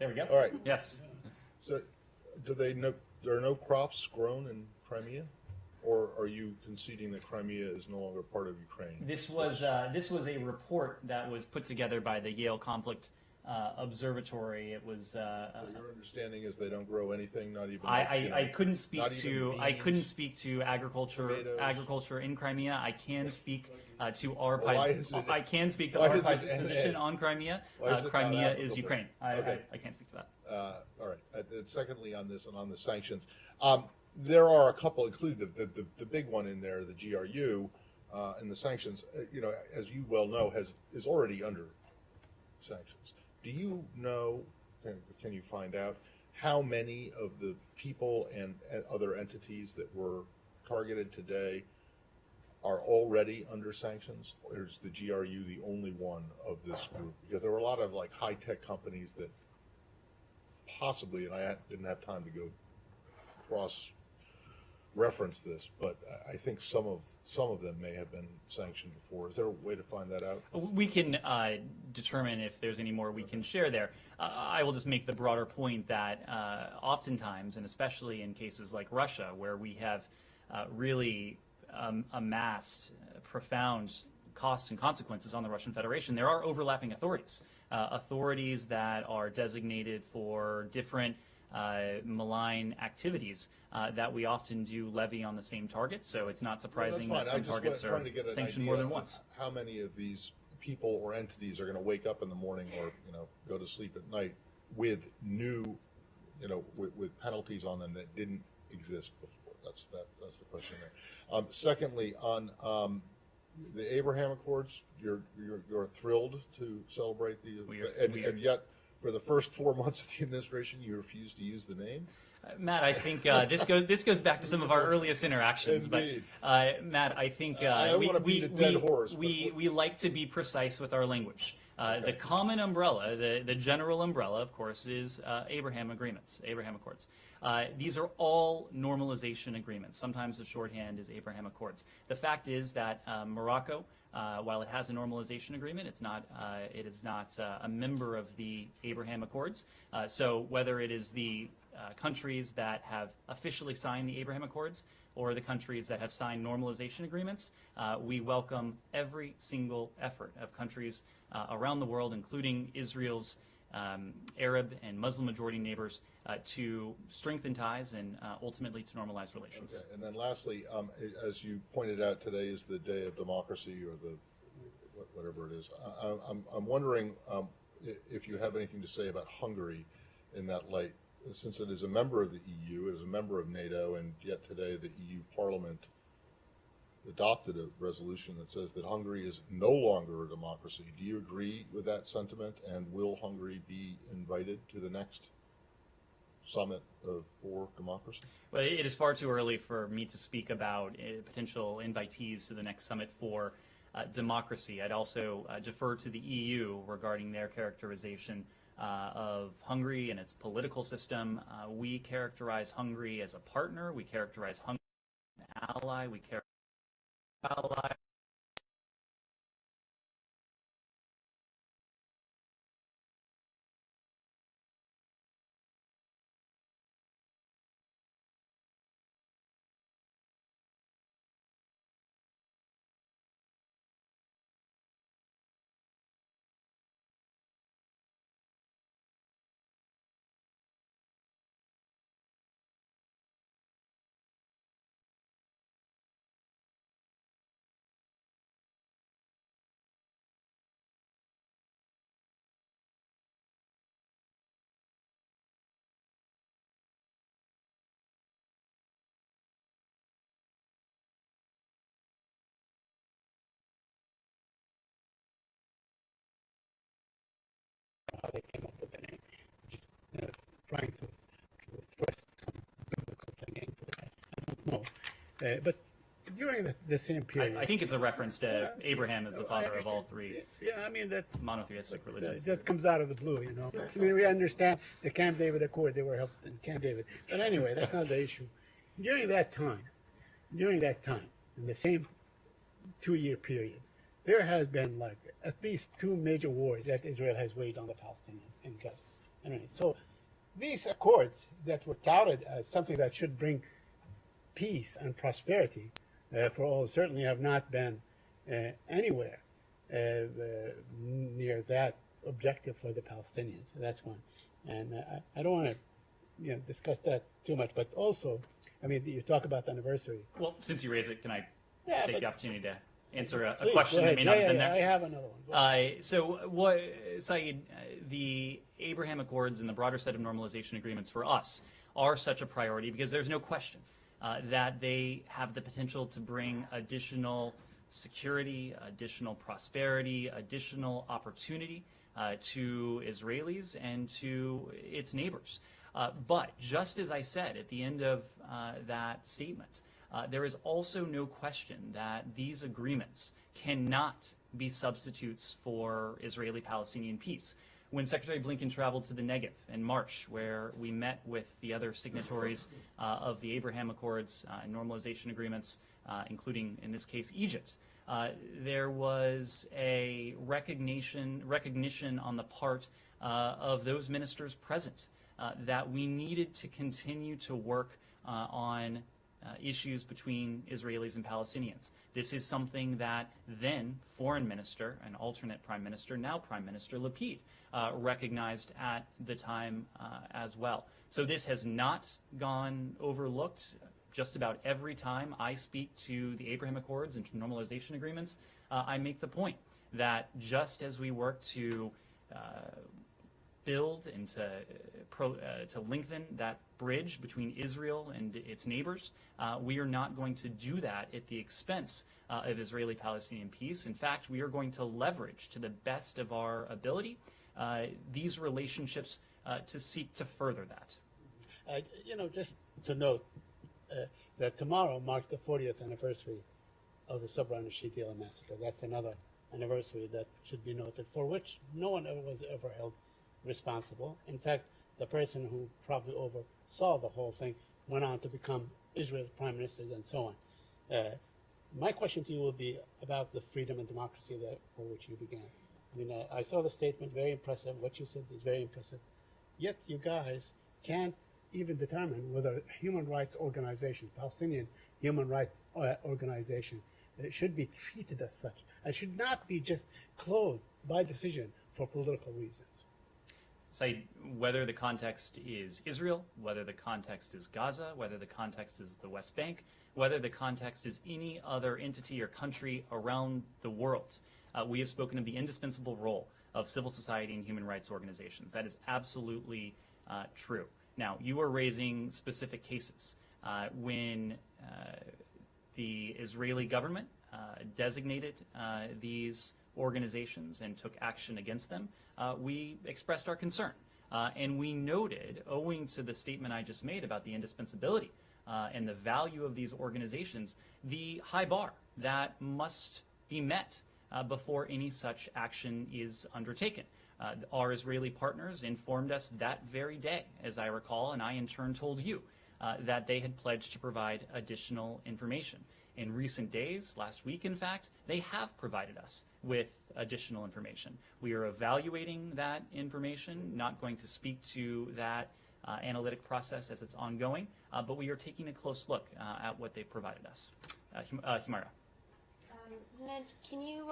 There we go. All right. Yes. So, there are no crops grown in Crimea, or are you conceding that Crimea is no longer part of Ukraine? This was a report that was put together by the Yale Conflict Observatory. It was. So your understanding is they don't grow anything, not even. I couldn't speak not to even I beans, couldn't speak to tomatoes. agriculture in Crimea. I can speak to our Why can speak to why our is it position on Crimea. Why is it Crimea not is applicable? Ukraine. Okay. I can't speak to that. All right. And secondly, on this and on the sanctions, there are a couple, including the big one in there, the GRU, and the sanctions. As you well know, is already under sanctions. Do you know? Can you find out how many of the people and other entities that were targeted today are already under sanctions, or is the GRU the only one of this group? Because there were a lot of like high-tech companies that possibly, and I didn't have time to go cross-reference this, but I think some of them may have been sanctioned before. Is there a way to find that out? We can determine if there's any more we can share there. I will just make the broader point that oftentimes, and especially in cases like Russia, where we have really amassed profound costs and consequences on the Russian Federation, there are overlapping authorities. Authorities that are designated for different malign activities that we often do levy on the same targets. So it's not surprising that some targets are sanctioned more than once. How many of these people or entities are going to wake up in the morning or go to sleep at night with new, with penalties on them that didn't exist before? That's the question there. Secondly, on the Abraham Accords, you're thrilled to celebrate and yet for the first 4 months of the administration, you refused to use the name. Matt, I think this goes back to some of our earliest interactions. Indeed. But Matt, I think we like to be precise with our language. Okay. The common umbrella, the general umbrella, of course, is Abraham Agreements, Abraham Accords. These are all normalization agreements. Sometimes the shorthand is Abraham Accords. The fact is that Morocco, while it has a normalization agreement, it is not a member of the Abraham Accords. So whether it is the countries that have officially signed the Abraham Accords or the countries that have signed normalization agreements, we welcome every single effort of countries around the world, including Israel's Arab and Muslim majority neighbors, to strengthen ties and ultimately to normalize relations. Okay. And then lastly, as you pointed out, today is the day of democracy, or whatever it is. I'm wondering if you have anything to say about Hungary in that light, since it is a member of the EU, it is a member of NATO, and yet today the EU Parliament adopted a resolution that says that Hungary is no longer a democracy. Do you agree with that sentiment, and will Hungary be invited to the next summit for democracy? Well, it is far too early for me to speak about potential invitees to the next summit for democracy. I'd also defer to the EU regarding their characterization of Hungary and its political system. We characterize Hungary as a partner. We characterize Hungary as an ally. We characterize ally. How they came up with the name, trying to thrust some biblical thing into it. I don't know. But during the same period, I think it's a reference to Abraham as the father of all three. Yeah, I mean that monotheistic religions. That comes out of the blue, I mean, we understand the Camp David Accord; they were helped in Camp David. But anyway, that's not the issue. During that time, in the same 2-year period, there has been like at least 2 major wars that Israel has waged on the Palestinians in Gaza. Anyway, so these accords that were touted as something that should bring peace and prosperity for all certainly have not been anywhere near that objective for the Palestinians. That's one. And I don't want to discuss that too much, but also, I mean, you talk about the anniversary. Well, since you raise it, can I take the opportunity to answer a please, question that may not have been there? I have another one. So, Saeed, the Abraham Accords and the broader set of normalization agreements for us are such a priority because there's no question that they have the potential to bring additional security, additional prosperity, additional opportunity to Israelis and to its neighbors. But just as I said at the end of that statement, there is also no question that these agreements cannot be substitutes for Israeli-Palestinian peace. When Secretary Blinken traveled to the Negev in March, where we met with the other signatories of the Abraham Accords and normalization agreements, including, in this case, Egypt, there was a recognition on the part of those ministers present that we needed to continue to work on issues between Israelis and Palestinians. This is something that then Foreign Minister and alternate Prime Minister, now Prime Minister Lapid, recognized at the time as well. So this has not gone overlooked. Just about every time I speak to the Abraham Accords and to normalization agreements, I make the point that just as we work to build and to lengthen that bridge between Israel and its neighbors, we are not going to do that at the expense of Israeli-Palestinian peace. In fact, we are going to leverage to the best of our ability these relationships to seek to further that. Just to note that tomorrow marks the 40th anniversary of the Sabra and Shatila massacre. That's another anniversary that should be noted, for which no one was ever held responsible. In fact, the person who probably oversaw the whole thing went on to become Israel's prime minister and so on. My question to you will be about the freedom and democracy for which you began. I mean, I saw the statement, very impressive. What you said is very impressive. Yet you guys can't even determine whether human rights organizations, Palestinian human rights organization, should be treated as such and should not be just closed by decision for political reasons. Say whether the context is Israel, whether the context is Gaza, whether the context is the West Bank, whether the context is any other entity or country around the world. We have spoken of the indispensable role of civil society and human rights organizations. That is absolutely true. Now, you are raising specific cases. When the Israeli government designated these organizations and took action against them, we expressed our concern. And we noted, owing to the statement I just made about the indispensability and the value of these organizations, the high bar that must be met before any such action is undertaken. Our Israeli partners informed us that very day, as I recall, and I in turn told you, that they had pledged to provide additional information. In recent days, last week in fact, they have provided us with additional information. We are evaluating that information, not going to speak to that analytic process as it's ongoing, but we are taking a close look at what they provided us. Humara. Ned, can you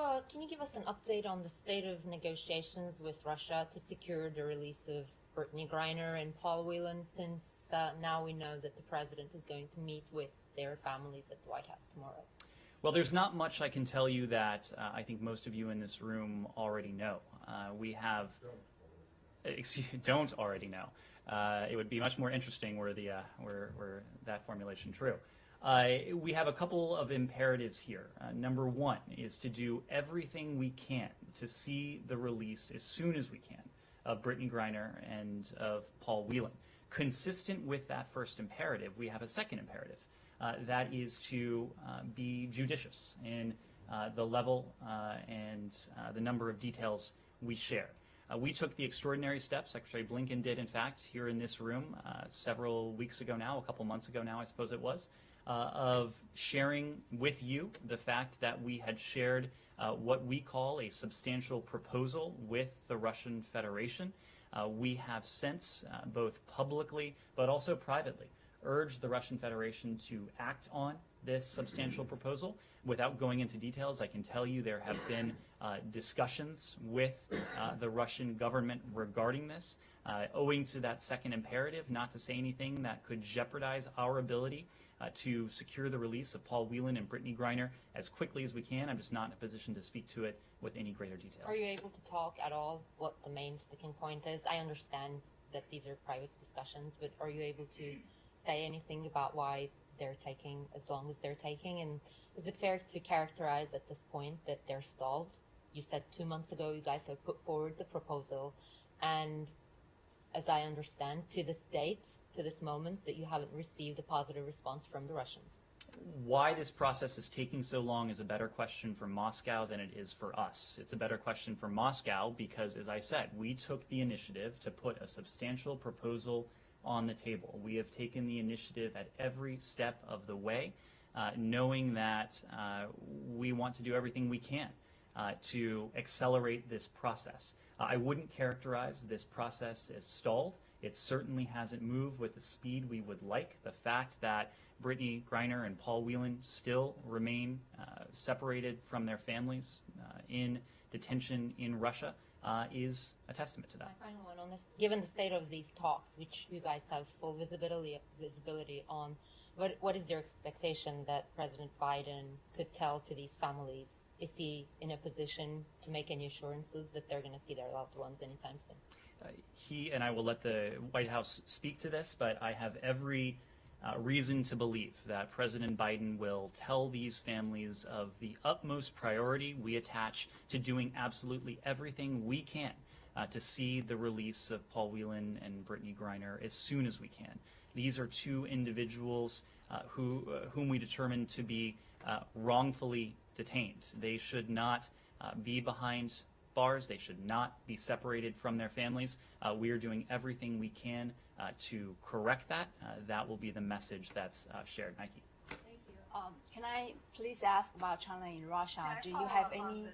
give us an update on the state of negotiations with Russia to secure the release of Brittany Griner and Paul Whelan, since now we know that the president is going to meet with their families at the White House tomorrow? Well, there's not much I can tell you that I think most of you in this room already know. We have, don't already know. It would be much more interesting were that formulation true. We have a couple of imperatives here. Number one is to do everything we can to see the release as soon as we can of Brittany Griner and of Paul Whelan. Consistent with that first imperative, we have a second imperative. That is to be judicious in the level and the number of details we share. We took the extraordinary steps, Secretary Blinken did in fact, here in this room several weeks ago now, a couple months ago now I suppose it was, of sharing with you the fact that we had shared what we call a substantial proposal with the Russian Federation We have since, both publicly but also privately, urged the Russian Federation to act on this substantial proposal. Without going into details, I can tell you there have been discussions with the Russian government regarding this, owing to that second imperative, not to say anything that could jeopardize our ability to secure the release of Paul Whelan and Brittany Griner as quickly as we can. I'm just not in a position to speak to it with any greater detail. Are you able to talk at all what the main sticking point is? I understand that these are private discussions, but are you able to say anything about why they're taking as long as they're taking? And is it fair to characterize at this point that they're stalled? You said 2 months ago you guys have put forward the proposal, and as I understand, to this date, to this moment, that you haven't received a positive response from the Russians. Why this process is taking so long is a better question for Moscow than it is for us. It's a better question for Moscow because, as I said, we took the initiative to put a substantial proposal on the table. We have taken the initiative at every step of the way, knowing that we want to do everything we can to accelerate this process. I wouldn't characterize this process as stalled. It certainly hasn't moved with the speed we would like. The fact that Brittany Griner and Paul Whelan still remain separated from their families in detention in Russia is a testament to that. My final one on this, given the state of these talks, which you guys have full visibility on, what is your expectation that President Biden could tell to these families? Is he in a position to make any assurances that they're going to see their loved ones anytime soon? He, and I will let the White House speak to this, but I have every reason to believe that President Biden will tell these families of the utmost priority we attach to doing absolutely everything we can to see the release of Paul Whelan and Brittany Griner as soon as we can. These are two individuals whom we determined to be wrongfully detained. They should not be behind bars. They should not be separated from their families. We are doing everything we can to correct that. That will be the message that's shared. Nike. Thank you. Can I please ask about China in Russia? Do you have any?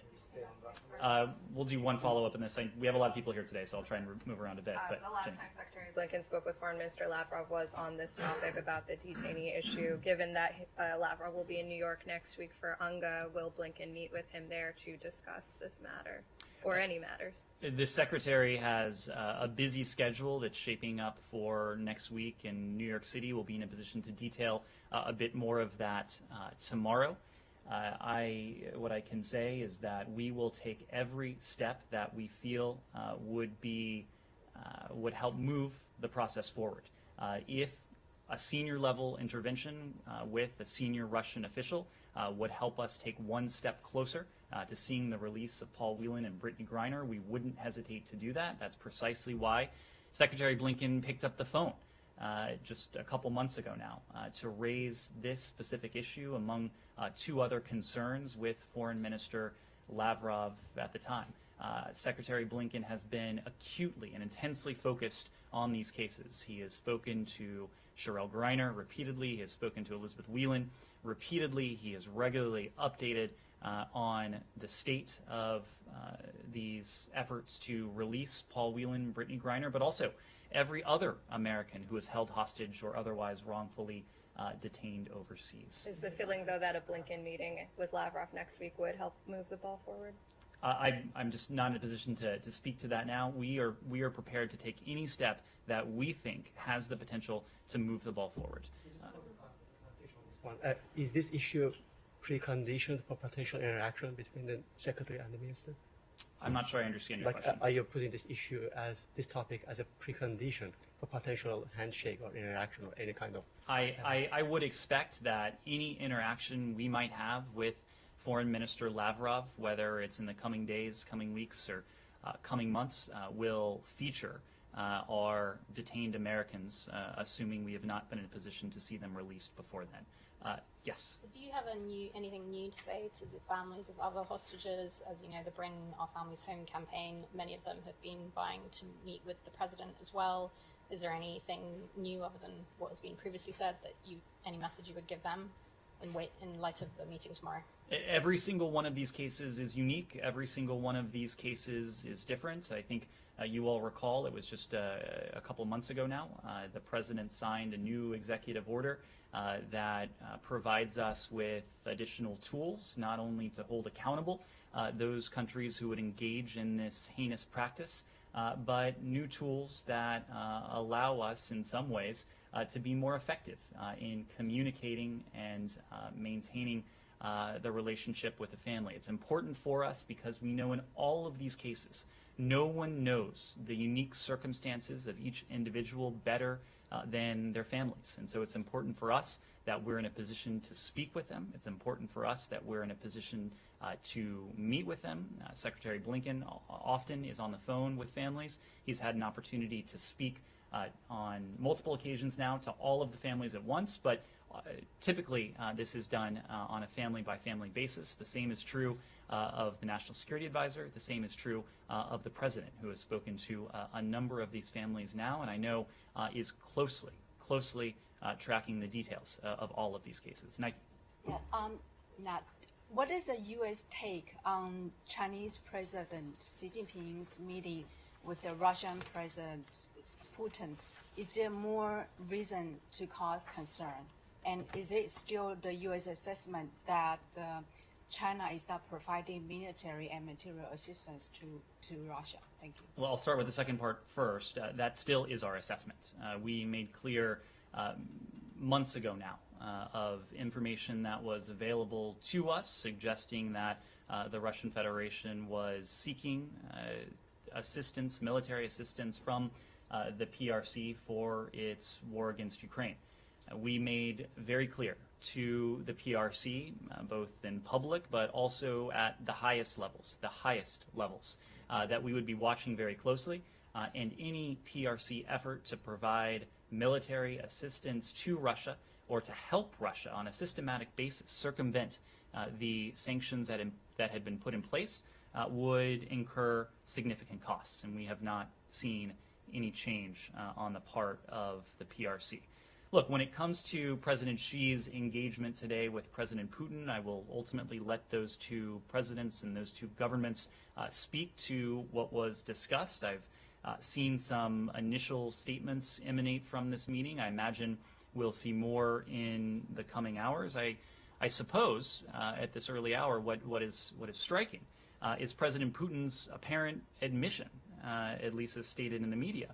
We'll do one follow-up in this. We have a lot of people here today, so I'll try and move around a bit. But the last time Secretary Blinken spoke with Foreign Minister Lavrov was on this topic about the detainee issue. Given that Lavrov will be in New York next week for UNGA, will Blinken meet with him there to discuss this matter or any matters? The Secretary has a busy schedule that's shaping up for next week in New York City. We'll be in a position to detail a bit more of that tomorrow. What I can say is that we will take every step that we feel would help move the process forward. If a senior level intervention with a senior Russian official would help us take one step closer to seeing the release of Paul Whelan and Brittany Griner, we wouldn't hesitate to do that. That's precisely why Secretary Blinken picked up the phone just a couple months ago now to raise this specific issue among two other concerns with Foreign Minister Lavrov at the time. Secretary Blinken has been acutely and intensely focused on these cases. He has spoken to Cherelle Griner repeatedly. He has spoken to Elizabeth Whelan repeatedly. He has regularly updated on the state of these efforts to release Paul Whelan, Brittany Griner, but also every other American who is held hostage or otherwise wrongfully detained overseas. Is the feeling, though, that a Blinken meeting with Lavrov next week would help move the ball forward? I'm just not in a position to speak to that now. We are prepared to take any step that we think has the potential to move the ball forward. Is this issue precondition for potential interaction between the Secretary and the Minister? I'm not sure I understand your question. Are you putting this topic as a precondition for potential handshake or interaction or any kind of? I would expect that any interaction we might have with Foreign Minister Lavrov, whether it's in the coming days, coming weeks, or coming months, will feature our detained Americans, assuming we have not been in a position to see them released before then. Yes. Do you have anything new to say to the families of other hostages? As you know, the Bring Our Families Home campaign, many of them have been vying to meet with the president as well. Is there anything new other than what has been previously said any message you would give them in light of the meeting tomorrow? Every single one of these cases is unique. Every single one of these cases is different. I think you all recall, it was just a couple months ago now, the president signed a new executive order that provides us with additional tools, not only to hold accountable those countries who would engage in this heinous practice, but new tools that allow us in some ways to be more effective in communicating and maintaining the relationship with the family. It's important for us because we know in all of these cases, no one knows the unique circumstances of each individual better than their families. And so it's important for us that we're in a position to speak with them. It's important for us that we're in a position to meet with them. Secretary Blinken often is on the phone with families. He's had an opportunity to speak on multiple occasions now to all of the families at once, but typically this is done on a family-by-family basis. The same is true of the National Security Advisor. The same is true of the President, who has spoken to a number of these families now, and I know is closely tracking the details of all of these cases. Nike. Yeah, Ned, what is the U.S. take on Chinese President Xi Jinping's meeting with the Russian President Putin? Is there more reason to cause concern? And is it still the U.S. assessment that China is not providing military and material assistance to Russia? Thank you. Well, I'll start with the second part first. That still is our assessment. We made clear months ago now of information that was available to us, suggesting that the Russian Federation was seeking assistance, military assistance from the PRC for its war against Ukraine. We made very clear to the PRC, both in public but also at the highest levels, that we would be watching very closely, and any PRC effort to provide military assistance to Russia or to help Russia on a systematic basis circumvent the sanctions that had been put in place would incur significant costs, and we have not seen any change on the part of the PRC. Look, when it comes to President Xi's engagement today with President Putin, I will ultimately let those two presidents and those two governments speak to what was discussed. I've seen some initial statements emanate from this meeting. I imagine we'll see more in the coming hours. I suppose at this early hour what is striking is President Putin's apparent admission, at least as stated in the media,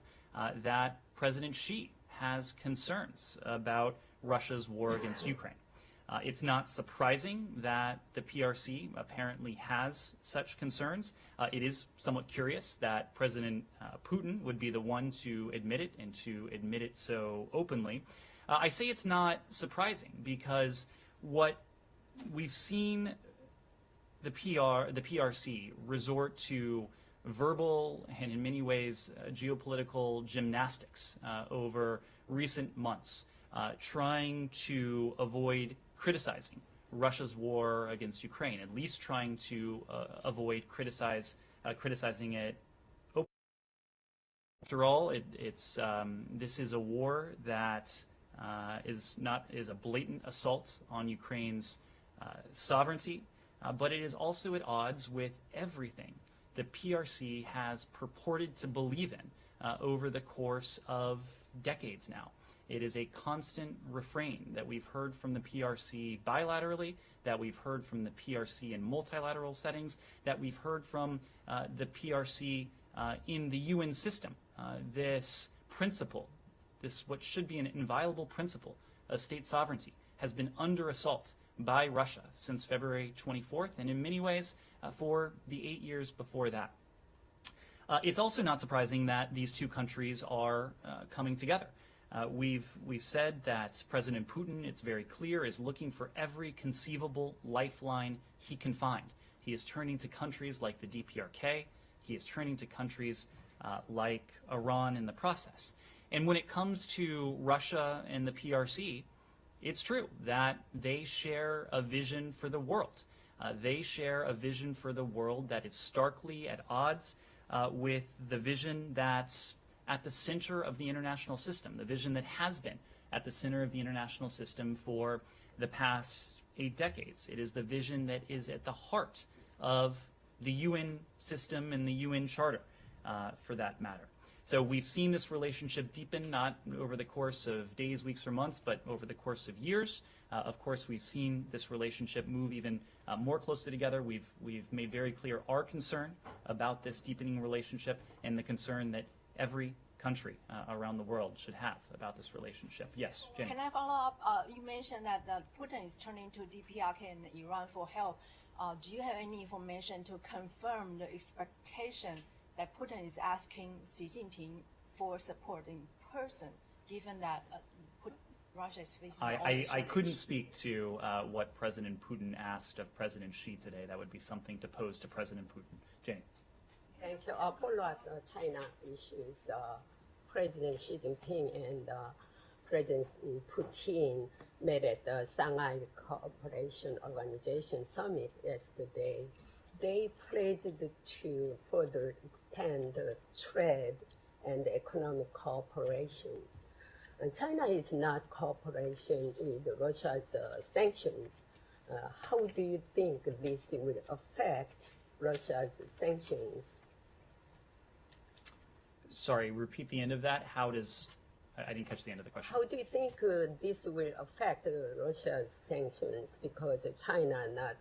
that President Xi has concerns about Russia's war against Ukraine. It's not surprising that the PRC apparently has such concerns. It is somewhat curious that President Putin would be the one to admit it and to admit it so openly. I say it's not surprising because what we've seen the PRC resort to verbal and in many ways geopolitical gymnastics over recent months, trying to avoid criticizing Russia's war against Ukraine, at least trying to avoid criticizing it openly. After all, this is a war that is a blatant assault on Ukraine's sovereignty, but it is also at odds with everything the PRC has purported to believe in over the course of decades now. It is a constant refrain that we've heard from the PRC bilaterally, that we've heard from the PRC in multilateral settings, that we've heard from the PRC in the UN system. This principle, what should be an inviolable principle of state sovereignty, has been under assault by Russia since February 24th, and in many ways for the 8 years before that. It's also not surprising that these two countries are coming together. We've said that President Putin, it's very clear, is looking for every conceivable lifeline he can find. He is turning to countries like the DPRK. He is turning to countries like Iran in the process. And when it comes to Russia and the PRC, it's true that they share a vision for the world. They share a vision for the world that is starkly at odds with the vision that's at the center of the international system, the vision that has been at the center of the international system for the past decades. It is the vision that is at the heart of the UN system and the UN Charter, for that matter. So we've seen this relationship deepen, not over the course of days, weeks, or months, but over the course of years. Of course, we've seen this relationship move even more closely together. We've made very clear our concern about this deepening relationship and the concern that every country around the world should have about this relationship. Yes, Jenny. Can I follow up? You mentioned that Putin is turning to DPRK and Iran for help. Do you have any information to confirm the expectation that Putin is asking Xi Jinping for support in person, given that Russia is facing I couldn't speak to what President Putin asked of President Xi today. That would be something to pose to President Putin. Jane. Thank you. Follow-up China issues. President Xi Jinping and President Putin met at the Shanghai Cooperation Organization Summit yesterday. They pledged to further expand trade and economic cooperation. And China is not cooperation with Russia's sanctions. How do you think this will affect Russia's sanctions? Sorry, repeat the end of that. How does... I didn't catch the end of the question. How do you think this will affect Russia's sanctions because China not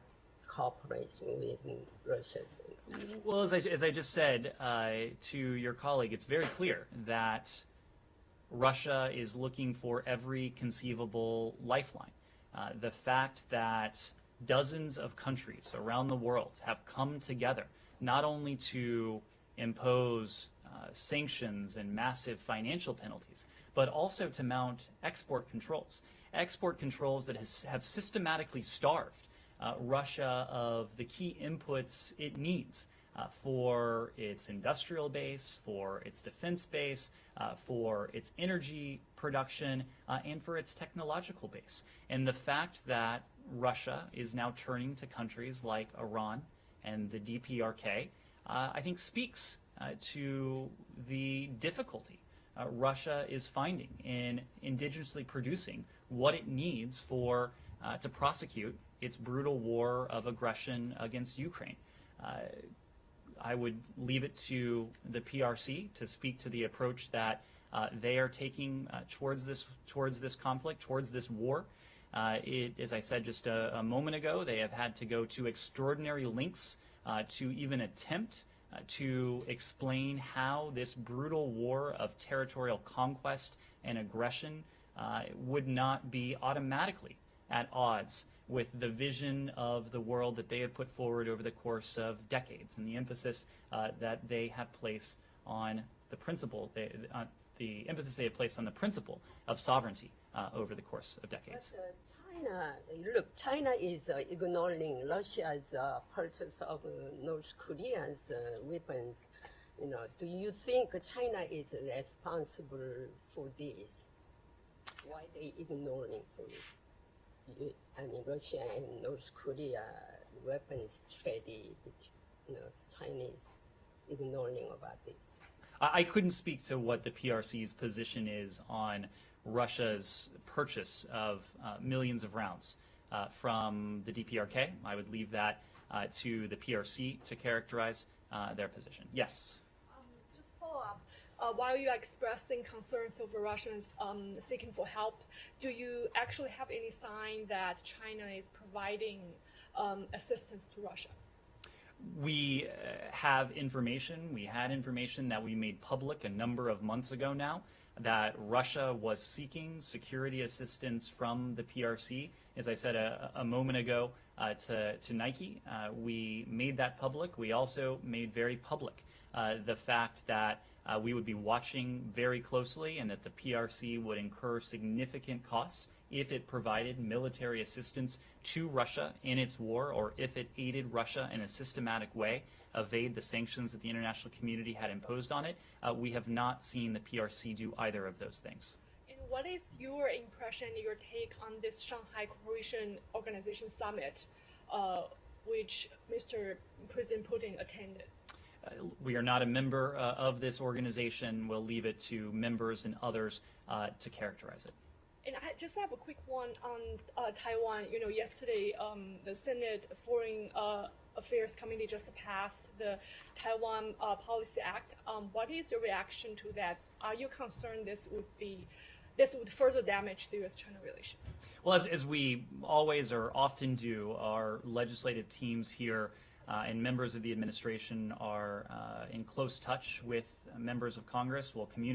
cooperating with Russia's sanctions? Well, as I just said to your colleague, it's very clear that Russia is looking for every conceivable lifeline. The fact that dozens of countries around the world have come together not only to impose sanctions and massive financial penalties, but also to mount export controls that have systematically starved Russia of the key inputs it needs for its industrial base, for its defense base, for its energy production, and for its technological base. And the fact that Russia is now turning to countries like Iran and the DPRK, I think speaks to the difficulty Russia is finding in indigenously producing what it needs for to prosecute its brutal war of aggression against Ukraine. I would leave it to the PRC to speak to the approach that they are taking towards this conflict, towards this war. As I said just a moment ago, they have had to go to extraordinary lengths to even attempt to explain how this brutal war of territorial conquest and aggression would not be automatically at odds with the vision of the world that they have put forward over the course of decades, and the emphasis that they have placed on the principle, the emphasis they have placed on the principle of sovereignty over the course of decades. But China is ignoring Russia's purchase of North Korea's weapons. Do you think China is responsible for this? Why they ignoring Russia and North Korea weapons trade? Chinese ignoring about this. I couldn't speak to what the PRC's position is on Russia's purchase of millions of rounds from the DPRK. I would leave that to the PRC to characterize their position. Yes? Just follow up. While you are expressing concerns over Russians seeking for help, do you actually have any sign that China is providing assistance to Russia? We have information. We had information that we made public a number of months ago now, that Russia was seeking security assistance from the PRC. As I said a moment ago to Nike, we made that public. We also made very public the fact that we would be watching very closely and that the PRC would incur significant costs if it provided military assistance to Russia in its war, or if it aided Russia in a systematic way evade the sanctions that the international community had imposed on it. We have not seen the PRC do either of those things. And what is your impression, your take on this Shanghai Cooperation Organization Summit, which Mr. President Putin attended? We are not a member of this organization. We'll leave it to members and others to characterize it. And I just have a quick one on Taiwan. You know, yesterday the Senate Foreign Affairs Committee just passed the Taiwan Policy Act. What is your reaction to that? Are you concerned this would further damage the U.S.-China relation? Well, as we always or often do, our legislative teams here and members of the administration are in close touch with members of Congress. We'll continue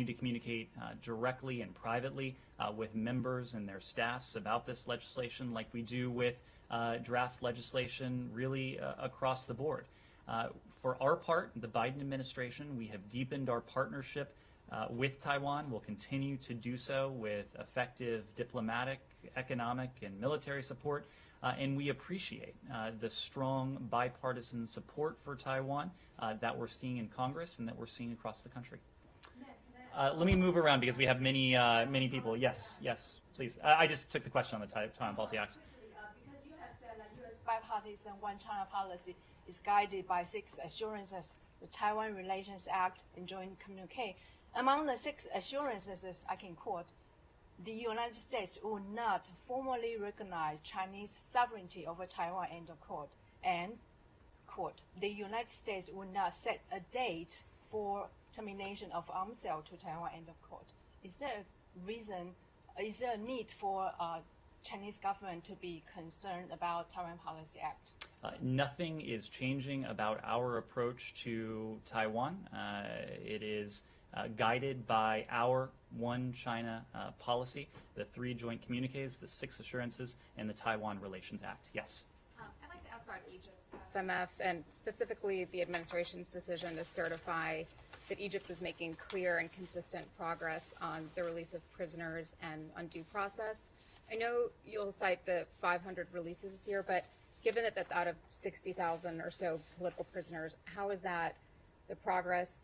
to communicate directly and privately with members and their staffs about this legislation, like we do with draft legislation really across the board. For our part, the Biden administration, we have deepened our partnership with Taiwan. We'll continue to do so with effective diplomatic, economic, and military support. And we appreciate the strong bipartisan support for Taiwan that we're seeing in Congress and that we're seeing across the country. Let me move around because we have many people. Yes, please. I just took the question on the Taiwan Policy Act. Because you have said that U.S. bipartisan one-China policy is guided by 6 assurances, the Taiwan Relations Act and joint communique. Among the 6 assurances, I can quote, the United States will not formally recognize Chinese sovereignty over Taiwan, end of quote, and, quote, the United States will not set a date for termination of arms sale to Taiwan, end of quote. Is there a need for Chinese government to be concerned about Taiwan Policy Act? Nothing is changing about our approach to Taiwan. It is guided by our One China policy, the 3 joint communiques, the 6 assurances, and the Taiwan Relations Act. Yes? I'd like to ask about Egypt's FMF and specifically the administration's decision to certify that Egypt was making clear and consistent progress on the release of prisoners and on due process. I know you'll cite the 500 releases this year, but given that that's out of 60,000 or so political prisoners, how is that the progress,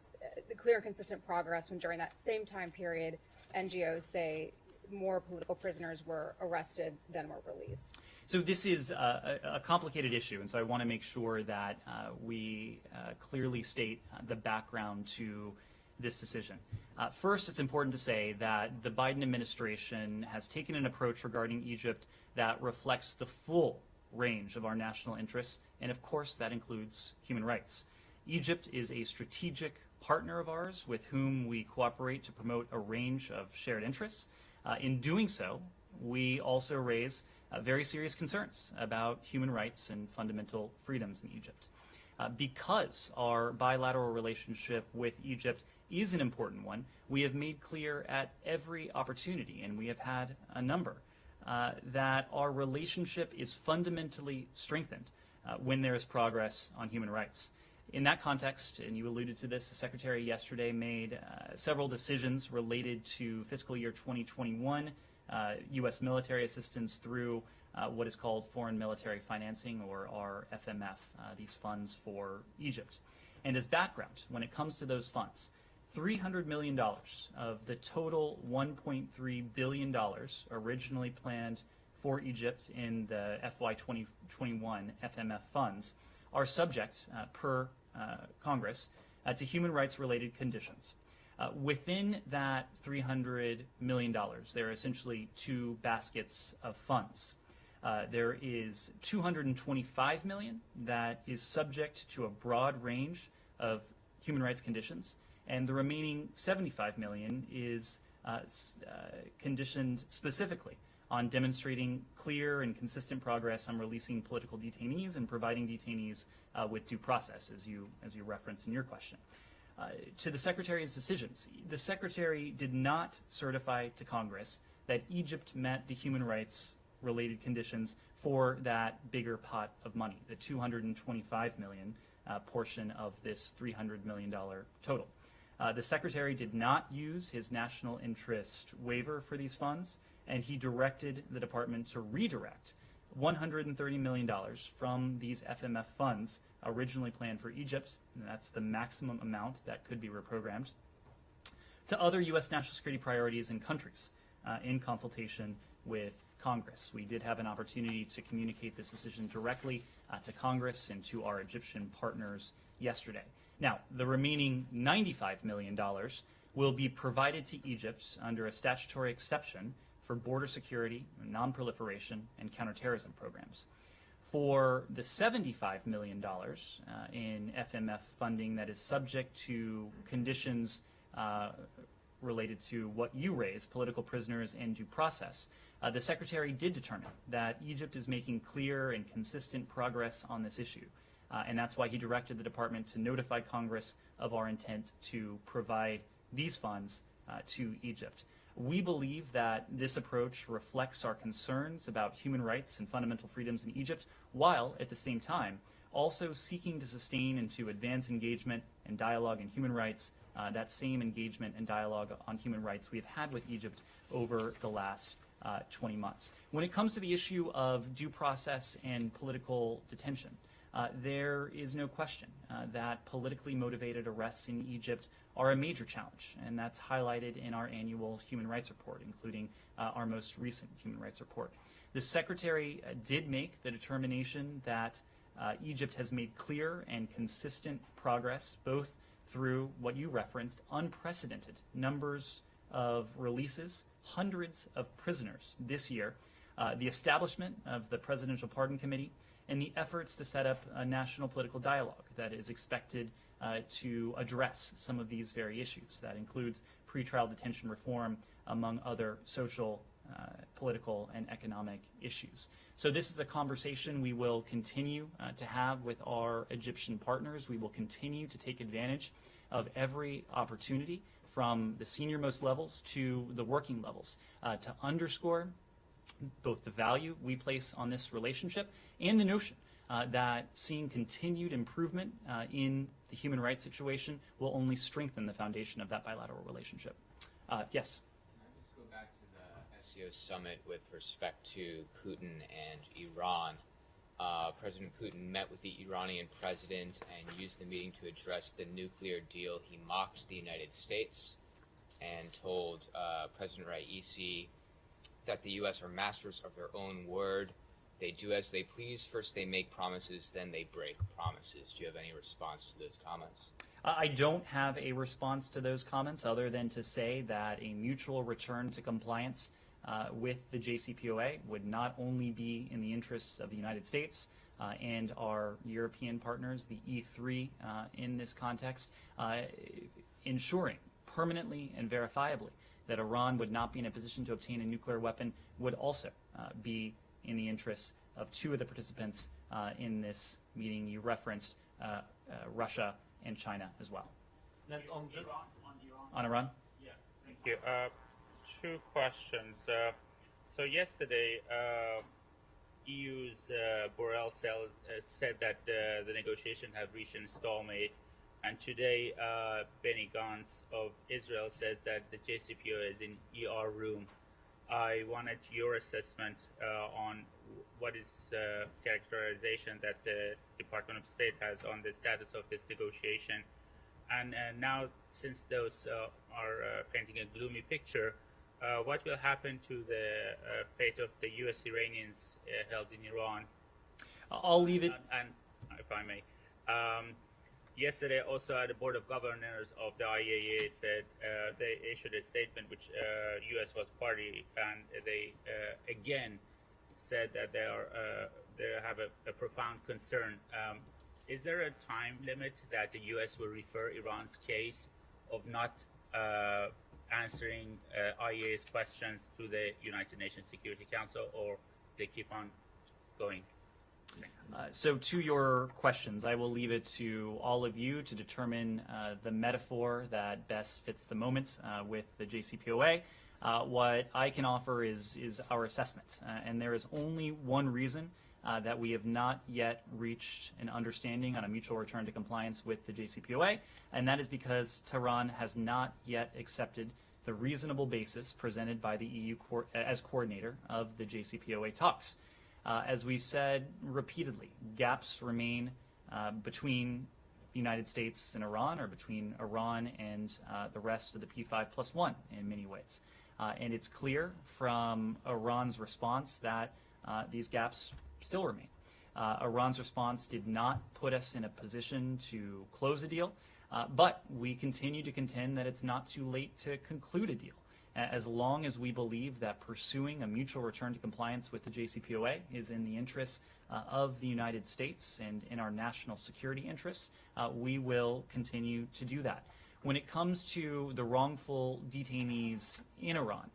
the clear and consistent progress when during that same time period, NGOs say more political prisoners were arrested than were released? So this is a complicated issue, and so I want to make sure that we clearly state the background to this decision. First, it's important to say that the Biden administration has taken an approach regarding Egypt that reflects the full range of our national interests, and of course that includes human rights. Egypt is a strategic partner of ours with whom we cooperate to promote a range of shared interests. In doing so, we also raise very serious concerns about human rights and fundamental freedoms in Egypt. Because our bilateral relationship with Egypt is an important one, we have made clear at every opportunity, and we have had a number, that our relationship is fundamentally strengthened when there is progress on human rights. In that context, and you alluded to this, the Secretary yesterday made several decisions related to fiscal year 2021, U.S. military assistance through what is called Foreign Military Financing, or our FMF, these funds for Egypt. And as background, when it comes to those funds, $300 million of the total $1.3 billion originally planned for Egypt in the FY 2021 FMF funds are subject, per Congress, to human rights related conditions. Within that $300 million, there are essentially 2 baskets of funds. There is $225 million that is subject to a broad range of human rights conditions, and the remaining $75 million is conditioned specifically on demonstrating clear and consistent progress on releasing political detainees and providing detainees with due process, as you referenced in your question. To the Secretary's decisions, the Secretary did not certify to Congress that Egypt met the human rights related conditions for that bigger pot of money, the $225 million portion of this $300 million total. The Secretary did not use his national interest waiver for these funds, and he directed the Department to redirect $130 million from these FMF funds originally planned for Egypt, and that's the maximum amount that could be reprogrammed, to other U.S. national security priorities and countries in consultation with Congress. We did have an opportunity to communicate this decision directly to Congress and to our Egyptian partners yesterday. Now, the remaining $95 million will be provided to Egypt under a statutory exception for border security, non-proliferation, and counterterrorism programs. For the $75 million in FMF funding that is subject to conditions related to what you raised, political prisoners and due process, the Secretary did determine that Egypt is making clear and consistent progress on this issue. And that's why he directed the department to notify Congress of our intent to provide these funds to Egypt. We believe that this approach reflects our concerns about human rights and fundamental freedoms in Egypt, while at the same time also seeking to sustain and to advance engagement and dialogue in human rights, that same engagement and dialogue on human rights we have had with Egypt over the last 20 months. When it comes to the issue of due process and political detention, there is no question that politically motivated arrests in Egypt are a major challenge, and that's highlighted in our annual human rights report, including our most recent human rights report. The Secretary did make the determination that Egypt has made clear and consistent progress, both through what you referenced, unprecedented numbers of releases, hundreds of prisoners this year, the establishment of the Presidential Pardon Committee, and the efforts to set up a national political dialogue that is expected to address some of these very issues. That includes pretrial detention reform, among other social, political, and economic issues. So this is a conversation we will continue to have with our Egyptian partners. We will continue to take advantage of every opportunity from the senior-most levels to the working levels to underscore both the value we place on this relationship and the notion that seeing continued improvement in the human rights situation will only strengthen the foundation of that bilateral relationship. Yes? Can I just go back to the SCO summit with respect to Putin and Iran? President Putin met with the Iranian president and used the meeting to address the nuclear deal. He mocked the United States and told President Raisi that the U.S. are masters of their own word. They do as they please. First they make promises, then they break promises. Do you have any response to those comments? I don't have a response to those comments other than to say that a mutual return to compliance with the JCPOA would not only be in the interests of the United States and our European partners, the E3 in this context, ensuring permanently and verifiably that Iran would not be in a position to obtain a nuclear weapon would also be in the interests of two of the participants in this meeting. You referenced Russia and China as well. Then on this, On Iran? Yeah, thank you. Two questions. So yesterday, EU's Borrell said that the negotiations have reached a stalemate. And today, Benny Gantz of Israel says that the JCPOA is in ER room. I wanted your assessment on what is characterization that the Department of State has on the status of this negotiation. And now, since those are painting a gloomy picture, what will happen to the fate of the U.S. Iranians held in Iran? I'll leave it. And if I may. Yesterday, also, the Board of Governors of the IAEA said they issued a statement which U.S. was party, and they again said that they have a profound concern. Is there a time limit that the U.S. will refer Iran's case of not answering IAEA's questions to the United Nations Security Council, or they keep on going? So to your questions, I will leave it to all of you to determine the metaphor that best fits the moment with the JCPOA. What I can offer is our assessment, and there is only one reason that we have not yet reached an understanding on a mutual return to compliance with the JCPOA, and that is because Tehran has not yet accepted the reasonable basis presented by the EU as coordinator of the JCPOA talks. As we've said repeatedly, gaps remain between the United States and Iran, or between Iran and the rest of the P5+1 in many ways. And it's clear from Iran's response that these gaps still remain. Iran's response did not put us in a position to close a deal. But we continue to contend that it's not too late to conclude a deal, as long as we believe that pursuing a mutual return to compliance with the JCPOA is in the interests of the United States and in our national security interests. We will continue to do that. When it comes to the wrongful detainees in Iran,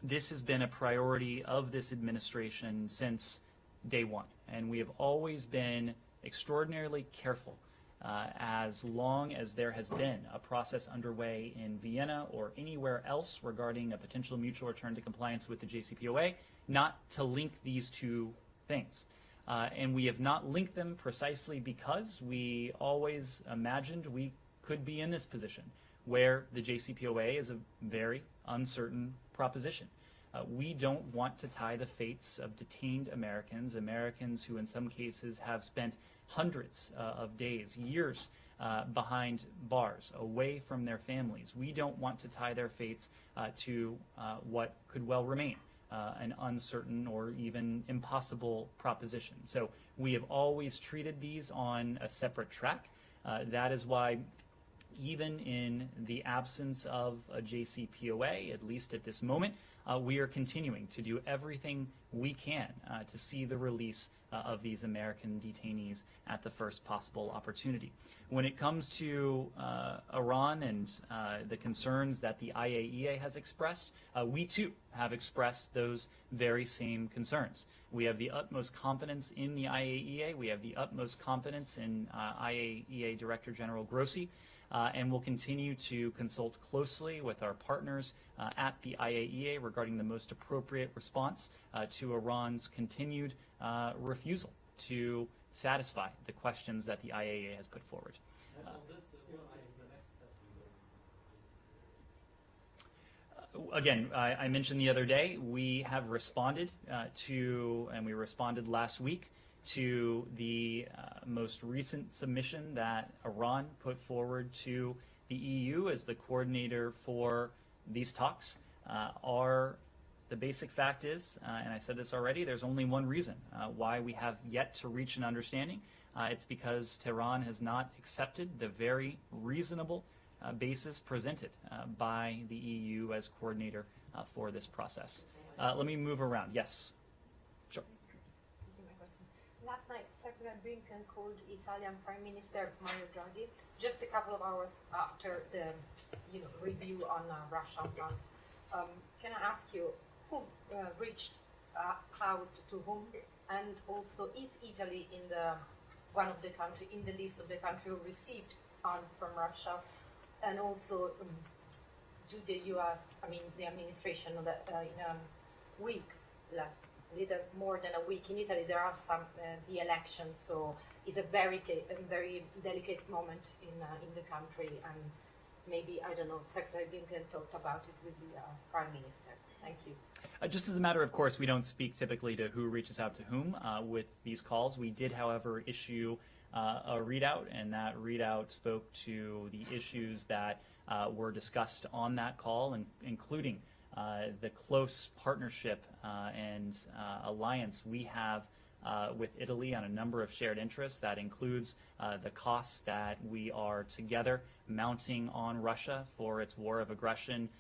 this has been a priority of this administration since day one, and we have always been extraordinarily careful, as long as there has been a process underway in Vienna or anywhere else regarding a potential mutual return to compliance with the JCPOA, not to link these two things. And we have not linked them precisely because we always imagined we could be in this position where the JCPOA is a very uncertain proposition. We don't want to tie the fates of detained Americans, Americans who in some cases have spent hundreds of days, years behind bars, away from their families. We don't want to tie their fates to what could well remain an uncertain or even impossible proposition. So we have always treated these on a separate track. That is why even in the absence of a JCPOA, at least at this moment, we are continuing to do everything we can to see the release of these American detainees at the first possible opportunity. When it comes to Iran and the concerns that the IAEA has expressed, we too have expressed those very same concerns. We have the utmost confidence in the IAEA. We have the utmost confidence in IAEA Director General Grossi. And we'll continue to consult closely with our partners at the IAEA regarding the most appropriate response to Iran's continued refusal to satisfy the questions that the IAEA has put forward. Again, I mentioned the other day, we have responded and we responded last week to the most recent submission that Iran put forward to the EU as the coordinator for these talks. The basic fact is, and I said this already, there's only one reason why we have yet to reach an understanding. It's because Tehran has not accepted the very reasonable basis presented by the EU as coordinator for this process. Let me move around. Yes. Sure. Last night, Secretary Blinken called Italian Prime Minister Mario Draghi just a couple of hours after the review on Russian plans. Can I ask you who reached out to whom, and also is Italy in one of the country in the list of the country who received funds from Russia, and also do the U.S. the administration in a week left. Little more than a week in Italy, there are some the elections, so it's a very delicate moment in the country, and maybe, I don't know, Secretary Blinken talked about it with the Prime Minister. Thank you. Just as a matter of course, we don't speak typically to who reaches out to whom with these calls. We did, however, issue a readout, and that readout spoke to the issues that were discussed on that call, including the close partnership and alliance we have with Italy on a number of shared interests. That includes the costs that we are together mounting on Russia for its war of aggression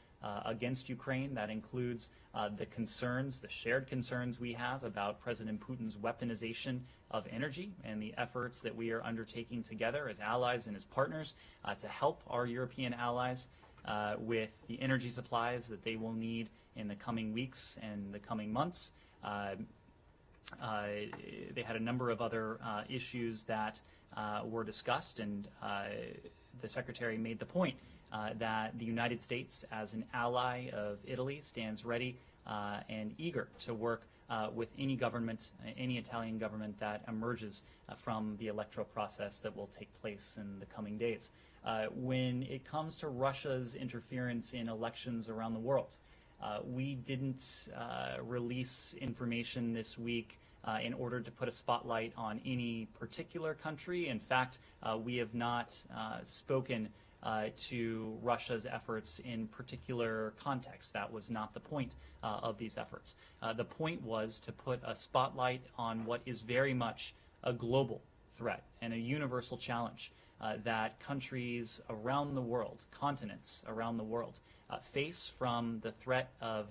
against Ukraine. That includes the concerns, the shared concerns we have about President Putin's weaponization of energy and the efforts that we are undertaking together as allies and as partners to help our European allies with the energy supplies that they will need in the coming weeks and the coming months. They had a number of other issues that were discussed, and the Secretary made the point that the United States, as an ally of Italy, stands ready and eager to work with any government, any Italian government that emerges from the electoral process that will take place in the coming days. When it comes to Russia's interference in elections around the world, we didn't release information this week in order to put a spotlight on any particular country. In fact, we have not spoken to Russia's efforts in particular contexts. That was not the point of these efforts. The point was to put a spotlight on what is very much a global threat and a universal challenge that countries around the world, continents around the world, face from the threat of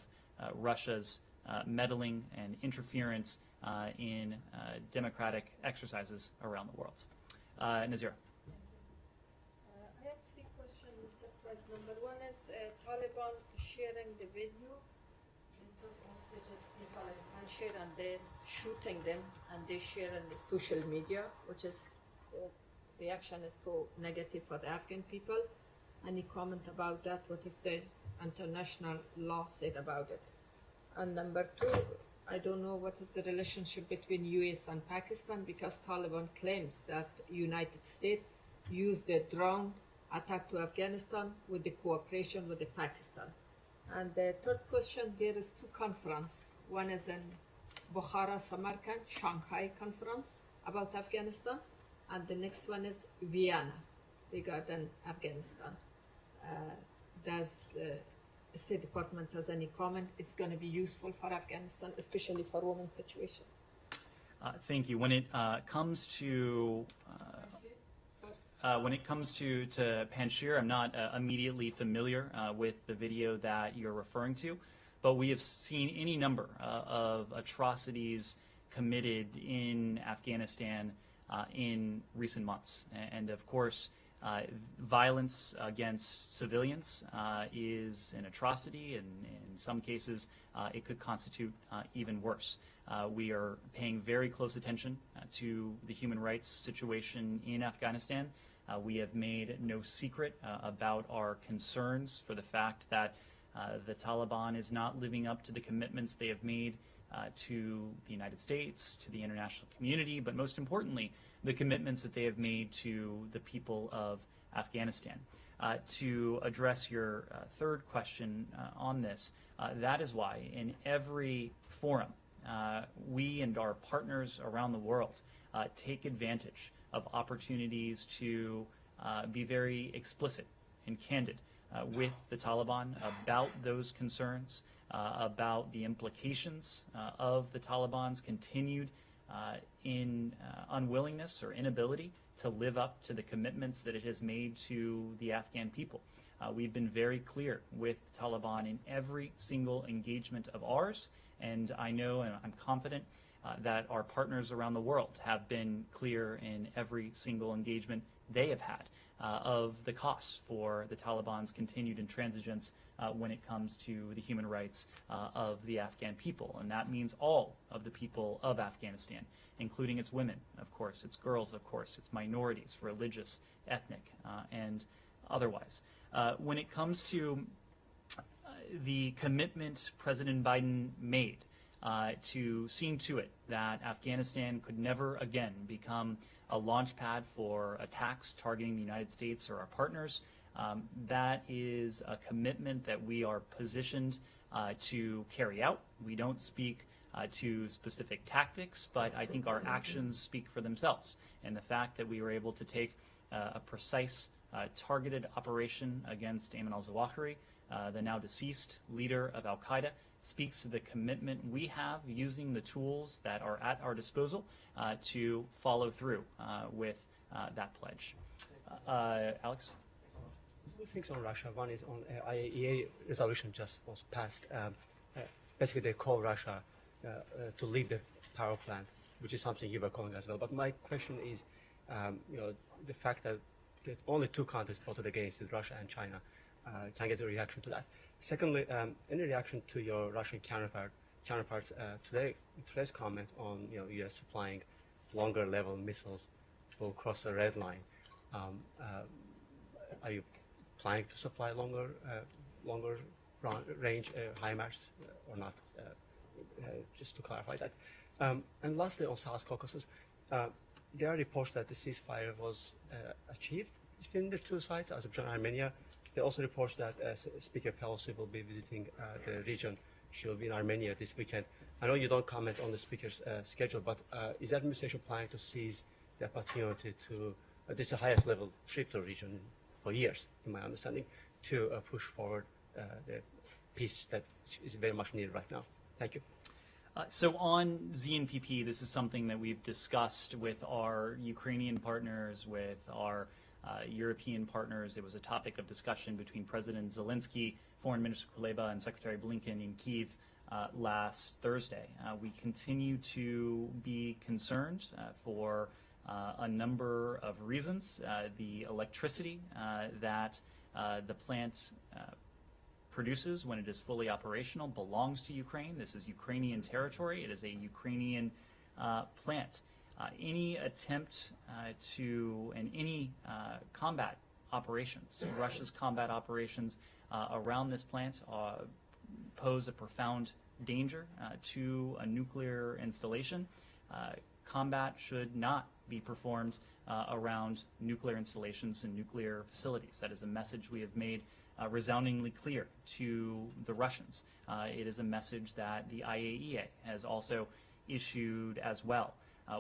Russia's meddling and interference in democratic exercises around the world. Nazira. I have three questions, Mr. President. Number one is Taliban sharing the video of hostages people in Panjshir and then shooting them, and they share on the social media, which is the reaction is so negative for the Afghan people. Any comment about that? What is the international law said about it? And number two, I don't know what is the relationship between US and Pakistan, because Taliban claims that United States used a drone attack to Afghanistan with the cooperation with the Pakistan. And the third question, there is two conferences. One is in Bukhara, Samarkand, Shanghai conference about Afghanistan, and the next one is Vienna regarding Afghanistan. Does State Department has any comment? It's going to be useful for Afghanistan, especially for women's situation. Thank you. When it comes to Panjshir, I'm not immediately familiar with the video that you're referring to, but we have seen any number of atrocities committed in Afghanistan in recent months, and of course, violence against civilians is an atrocity, and in some cases it could constitute even worse. We are paying very close attention to the human rights situation in Afghanistan. We have made no secret about our concerns for the fact that the Taliban is not living up to the commitments they have made to the United States, to the international community, but most importantly, the commitments that they have made to the people of Afghanistan. To address your third question on this, that is why in every forum, we and our partners around the world take advantage of opportunities to be very explicit and candid with the Taliban about those concerns, about the implications of the Taliban's continued unwillingness or inability to live up to the commitments that it has made to the Afghan people. We've been very clear with the Taliban in every single engagement of ours, and I know and I'm confident that our partners around the world have been clear in every single engagement they have had of the costs for the Taliban's continued intransigence when it comes to the human rights of the Afghan people. And that means all of the people of Afghanistan, including its women, of course, its girls, of course, its minorities, religious, ethnic, and otherwise. When it comes to the commitment President Biden made to seeing to it that Afghanistan could never again become a launch pad for attacks targeting the United States or our partners, that is a commitment that we are positioned to carry out. We don't speak to specific tactics, but I think our actions speak for themselves. And the fact that we were able to take a precise, targeted operation against Ayman al-Zawahiri, the now deceased leader of al-Qaeda, speaks to the commitment we have using the tools that are at our disposal to follow through with that pledge. Alex? Two things on Russia. One is on IAEA resolution just was passed. Basically, they call Russia to leave the power plant, which is something you were calling as well. But my question is, the fact that only two countries voted against it, Russia and China. Can I get a reaction to that? Secondly, any reaction to your Russian counterparts today's comment on U.S. supplying longer level missiles will cross the red line? Are you planning to supply longer range HIMARS or not? Just to clarify that. And lastly, on South Caucasus, there are reports that the ceasefire was achieved between the two sides, Azerbaijan and Armenia. There are also reports that Speaker Pelosi will be visiting the region. She will be in Armenia this weekend. I know you don't comment on the speaker's schedule, but is the administration planning to seize the opportunity to, this is the highest level trip to the region for years, in my understanding, to push forward the peace that is very much needed right now? Thank you. So on ZNPP, this is something that we've discussed with our Ukrainian partners, with our European partners. It was a topic of discussion between President Zelensky, Foreign Minister Kuleba, and Secretary Blinken in Kyiv last Thursday. We continue to be concerned for a number of reasons. The electricity that the plant produces when it is fully operational belongs to Ukraine. This is Ukrainian territory. It is a Ukrainian plant. Any attempt and any combat operations, Russia's combat operations around this plant pose a profound danger to a nuclear installation. Combat should not be performed around nuclear installations and nuclear facilities. That is a message we have made resoundingly clear to the Russians. It is a message that the IAEA has also issued as well.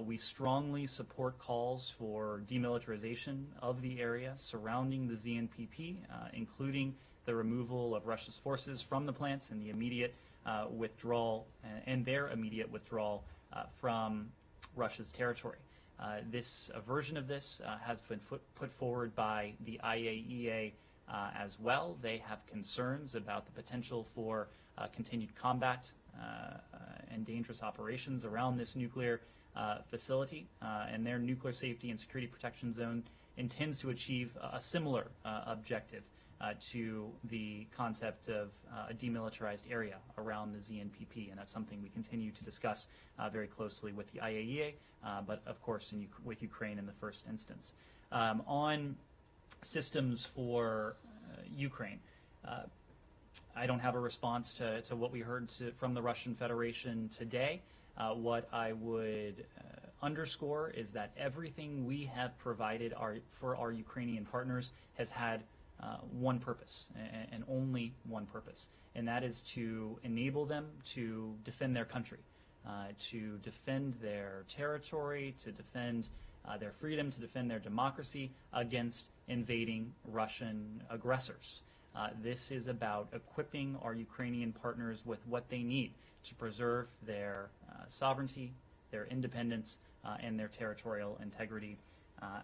We strongly support calls for demilitarization of the area surrounding the ZNPP, including the removal of Russia's forces from the plants and the immediate withdrawal and their immediate withdrawal from Russia's territory. This version of this has been put forward by the IAEA as well. They have concerns about the potential for continued combat and dangerous operations around this nuclear facility, and their nuclear safety and security protection zone intends to achieve a similar objective to the concept of a demilitarized area around the ZNPP, and that's something we continue to discuss very closely with the IAEA, but of course with Ukraine in the first instance. On systems for Ukraine, I don't have a response to what we heard from the Russian Federation today. What I would underscore is that everything we have provided for our Ukrainian partners has had one purpose, and only one purpose, and that is to enable them to defend their country, to defend their territory, to defend their freedom, to defend their democracy against invading Russian aggressors. This is about equipping our Ukrainian partners with what they need to preserve their sovereignty, their independence, and their territorial integrity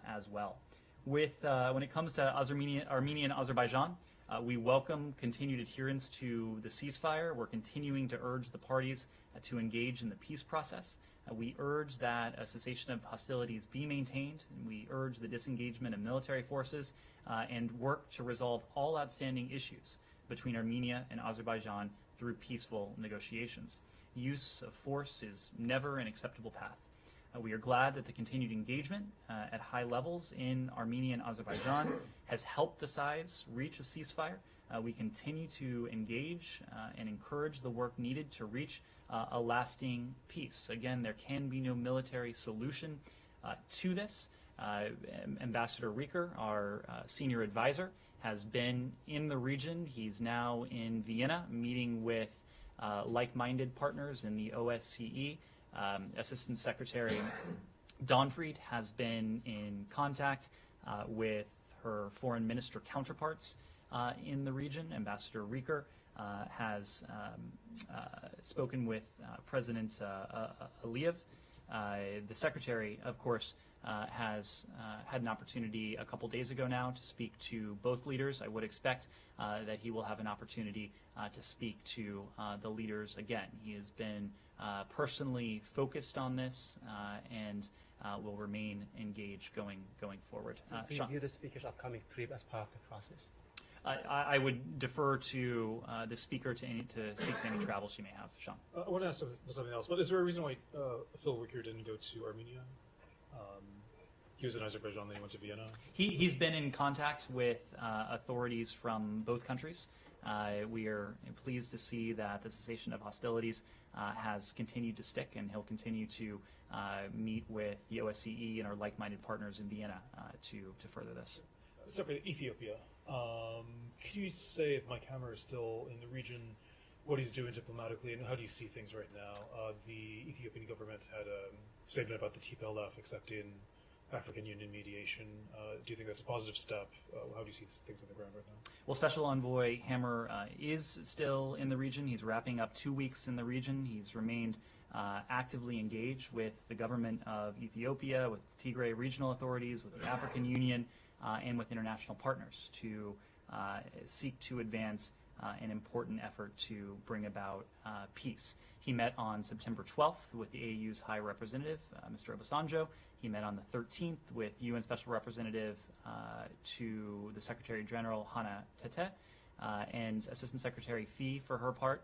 as well. When it comes to Armenia and Azerbaijan, we welcome continued adherence to the ceasefire. We're continuing to urge the parties to engage in the peace process. We urge that a cessation of hostilities be maintained, and we urge the disengagement of military forces and work to resolve all outstanding issues between Armenia and Azerbaijan through peaceful negotiations. Use of force is never an acceptable path. We are glad that the continued engagement at high levels in Armenia and Azerbaijan has helped the sides reach a ceasefire. We continue to engage and encourage the work needed to reach a lasting peace. Again, there can be no military solution to this. Ambassador Rieker, our senior advisor, has been in the region. He's now in Vienna meeting with like-minded partners in the OSCE. Assistant Secretary Donfried has been in contact with her foreign minister counterparts in the region. Ambassador Rieker has spoken with President Aliyev. The Secretary, of course, has had an opportunity a couple days ago now to speak to both leaders. I would expect that he will have an opportunity to speak to the leaders again. He has been personally focused on this and will remain engaged going forward. Do you view the speaker's upcoming trip as part of the process? I would defer to the speaker to speak to any travel she may have. Sean. I want to ask something else, but is there a reason why Phil Wicker didn't go to Armenia? He was in Azerbaijan, then he went to Vienna. He's been in contact with authorities from both countries. We are pleased to see that the cessation of hostilities has continued to stick, and he'll continue to meet with the OSCE and our like-minded partners in Vienna to further this. Separate Ethiopia. Can you say if Mike Hammer is still in the region, what he's doing diplomatically, and how do you see things right now? The Ethiopian government had a statement about the TPLF accepting African Union mediation. Do you think that's a positive step? How do you see things on the ground right now? Well, Special Envoy Hammer is still in the region. He's wrapping up 2 weeks in the region. He's remained actively engaged with the government of Ethiopia, with Tigray regional authorities, with the African Union, and with international partners to seek to advance an important effort to bring about peace. He met on September 12th with the AU's High Representative, Mr. Obasanjo. He met on the 13th with UN Special Representative to the Secretary General Hannah Tete, and Assistant Secretary Fee, for her part,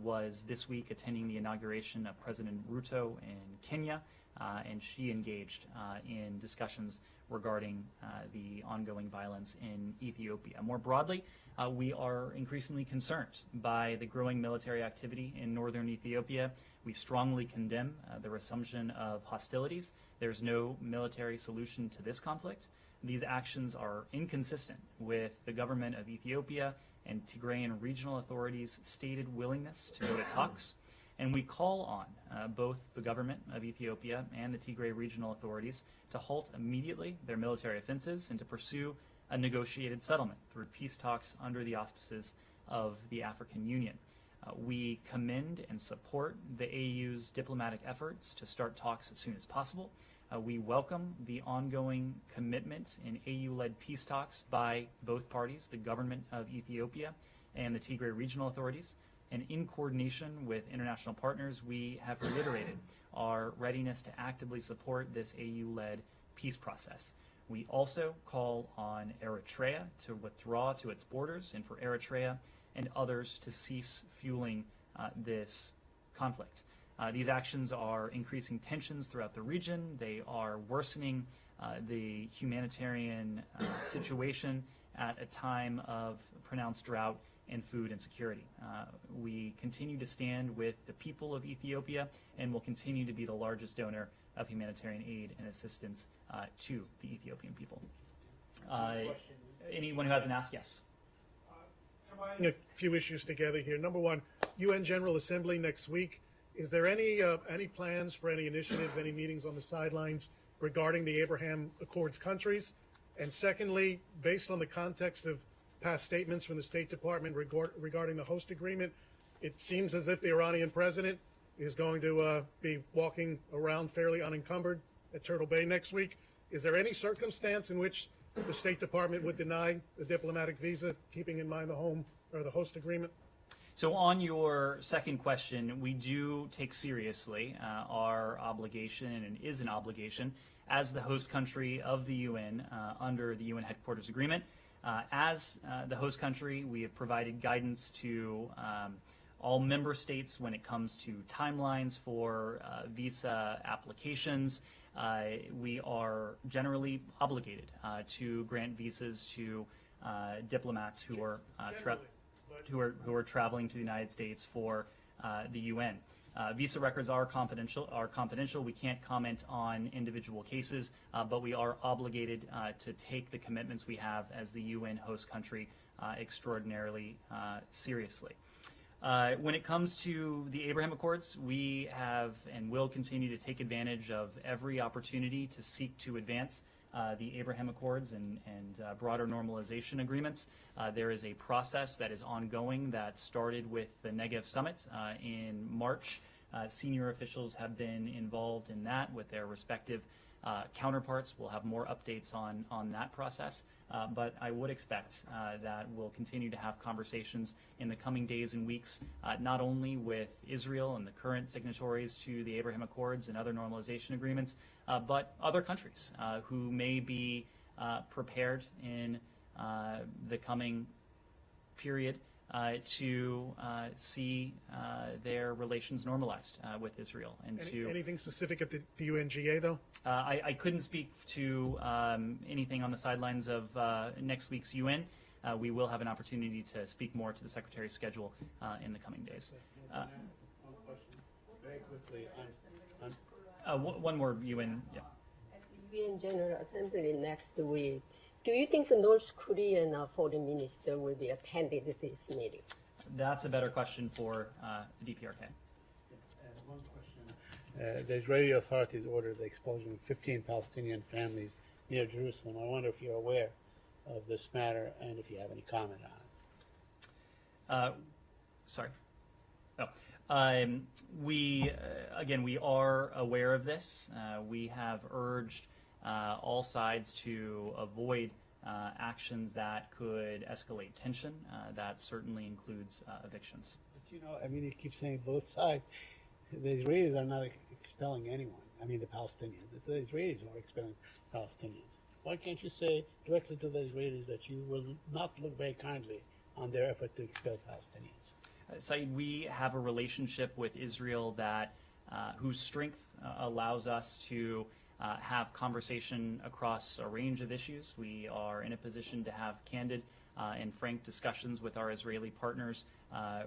was this week attending the inauguration of President Ruto in Kenya, and she engaged in discussions regarding the ongoing violence in Ethiopia. More broadly, we are increasingly concerned by the growing military activity in northern Ethiopia. We strongly condemn the resumption of hostilities. There's no military solution to this conflict. These actions are inconsistent with the government of Ethiopia and Tigrayan regional authorities' stated willingness to go to talks. And we call on both the government of Ethiopia and the Tigray regional authorities to halt immediately their military offensives and to pursue a negotiated settlement through peace talks under the auspices of the African Union. We commend and support the AU's diplomatic efforts to start talks as soon as possible. We welcome the ongoing commitment in AU-led peace talks by both parties, the government of Ethiopia and the Tigray regional authorities. And in coordination with international partners, we have reiterated our readiness to actively support this AU-led peace process. We also call on Eritrea to withdraw to its borders, and for Eritrea and others to cease fueling this conflict. These actions are increasing tensions throughout the region. They are worsening the humanitarian situation at a time of pronounced drought and food insecurity. We continue to stand with the people of Ethiopia and will continue to be the largest donor of humanitarian aid and assistance to the Ethiopian people. Anyone who hasn't asked, yes. Combining a few issues together here. Number one, UN General Assembly next week. Is there any plans for any initiatives, any meetings on the sidelines regarding the Abraham Accords countries? And secondly, based on the context of past statements from the State Department regarding the host agreement, it seems as if the Iranian president is going to be walking around fairly unencumbered at Turtle Bay next week. Is there any circumstance in which the State Department would deny the diplomatic visa, keeping in mind the home or the host agreement? So on your second question, we do take seriously our obligation, and it is an obligation, as the host country of the UN under the UN Headquarters Agreement. As the host country, we have provided guidance to all member states when it comes to timelines for visa applications. We are generally obligated to grant visas to diplomats who are traveling to the United States for the UN. Visa records are confidential. We can't comment on individual cases, but we are obligated to take the commitments we have as the UN host country extraordinarily seriously. When it comes to the Abraham Accords, we have and will continue to take advantage of every opportunity to seek to advance the Abraham Accords and broader normalization agreements. There is a process that is ongoing that started with the Negev Summit in March. Senior officials have been involved in that with their respective counterparts. We'll have more updates on that process, but I would expect that we'll continue to have conversations in the coming days and weeks, not only with Israel and the current signatories to the Abraham Accords and other normalization agreements, but other countries who may be prepared in the coming period to see their relations normalized with Israel. And anything specific at the UNGA, though? I couldn't speak to anything on the sidelines of next week's UN. We will have an opportunity to speak more to the Secretary's schedule in the coming days. One question, very quickly. One more UN. Yeah. At the UN General Assembly next week, do you think the North Korean foreign minister will be attending this meeting? That's a better question for the DPRK. One question. The Israeli authorities ordered the expulsion of 15 Palestinian families near Jerusalem. I wonder if you're aware of this matter and if you have any comment on it. Sorry. Oh. We are aware of this. We have urged all sides to avoid actions that could escalate tension. That certainly includes evictions. But I mean, you keep saying both sides. The Israelis are not expelling anyone. I mean, the Palestinians. The Israelis are expelling Palestinians. Why can't you say directly to the Israelis that you will not look very kindly on their effort to expel Palestinians? Saeed, we have a relationship with Israel that whose strength allows us to have conversation across a range of issues. We are in a position to have candid and frank discussions with our Israeli partners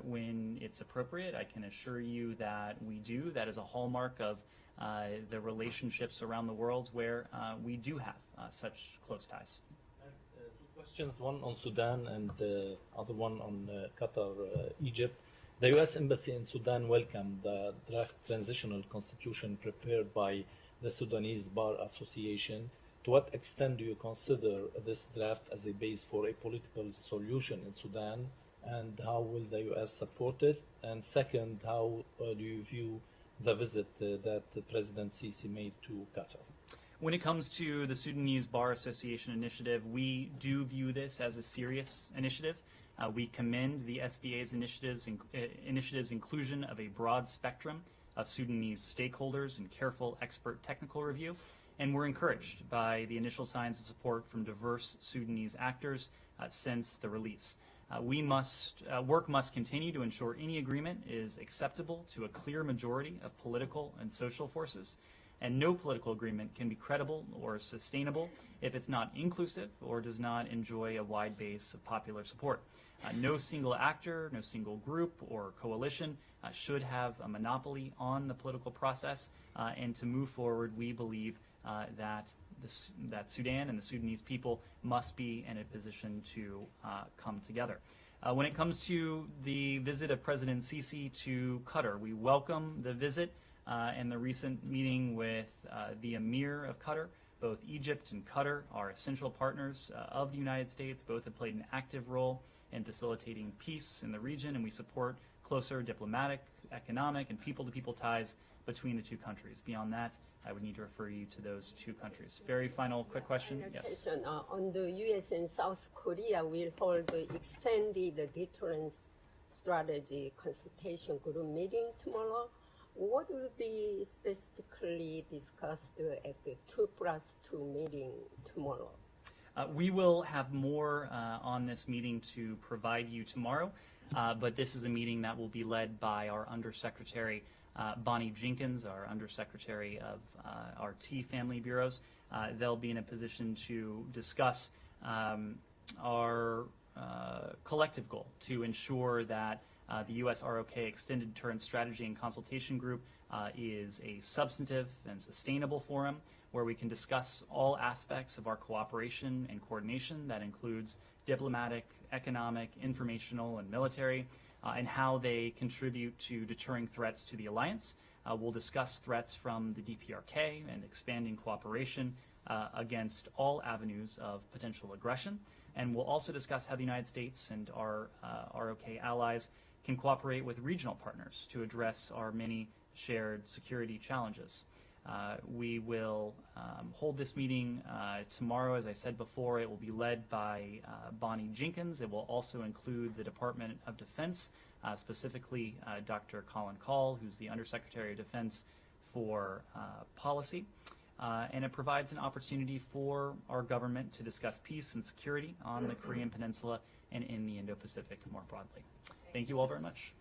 when it's appropriate. I can assure you that we do. That is a hallmark of the relationships around the world where we do have such close ties. Two questions, one on Sudan and the other one on Qatar, Egypt. The U.S. Embassy in Sudan welcomed the draft transitional constitution prepared by the Sudanese Bar Association. To what extent do you consider this draft as a base for a political solution in Sudan, and how will the U.S. support it? And second, how do you view the visit that President Sisi made to Qatar? When it comes to the Sudanese Bar Association initiative, we do view this as a serious initiative. We commend the SBA's initiative's inclusion of a broad spectrum of Sudanese stakeholders and careful expert technical review, and we're encouraged by the initial signs of support from diverse Sudanese actors since the release. Work must continue to ensure any agreement is acceptable to a clear majority of political and social forces, and no political agreement can be credible or sustainable if it's not inclusive or does not enjoy a wide base of popular support. No single actor, no single group or coalition should have a monopoly on the political process, and to move forward, we believe that Sudan and the Sudanese people must be in a position to come together. When it comes to the visit of President Sisi to Qatar, we welcome the visit and the recent meeting with the Emir of Qatar. Both Egypt and Qatar are essential partners of the United States. Both have played an active role in facilitating peace in the region, and we support closer diplomatic, economic, and people-to-people ties between the two countries. Beyond that, I would need to refer you to those two countries. Very final quick question. Yes. On the U.S. and South Korea will hold the extended deterrence strategy consultation group meeting tomorrow. What will be specifically discussed at the 2+2 meeting tomorrow? We will have more on this meeting to provide you tomorrow, but this is a meeting that will be led by our Undersecretary Bonnie Jenkins, our Undersecretary of our T family bureaus. They'll be in a position to discuss our collective goal to ensure that the US-ROK Extended Deterrence Strategy and Consultation Group is a substantive and sustainable forum where we can discuss all aspects of our cooperation and coordination. That includes diplomatic, economic, informational, and military, and how they contribute to deterring threats to the alliance. We'll discuss threats from the DPRK and expanding cooperation against all avenues of potential aggression. And we'll also discuss how the United States and our ROK allies can cooperate with regional partners to address our many shared security challenges. We will hold this meeting tomorrow. As I said before, it will be led by Bonnie Jenkins. It will also include the Department of Defense, specifically Dr. Colin Call, who's the Undersecretary of Defense for Policy. And it provides an opportunity for our government to discuss peace and security on the Korean Peninsula and in the Indo-Pacific more broadly. Thank you all very much.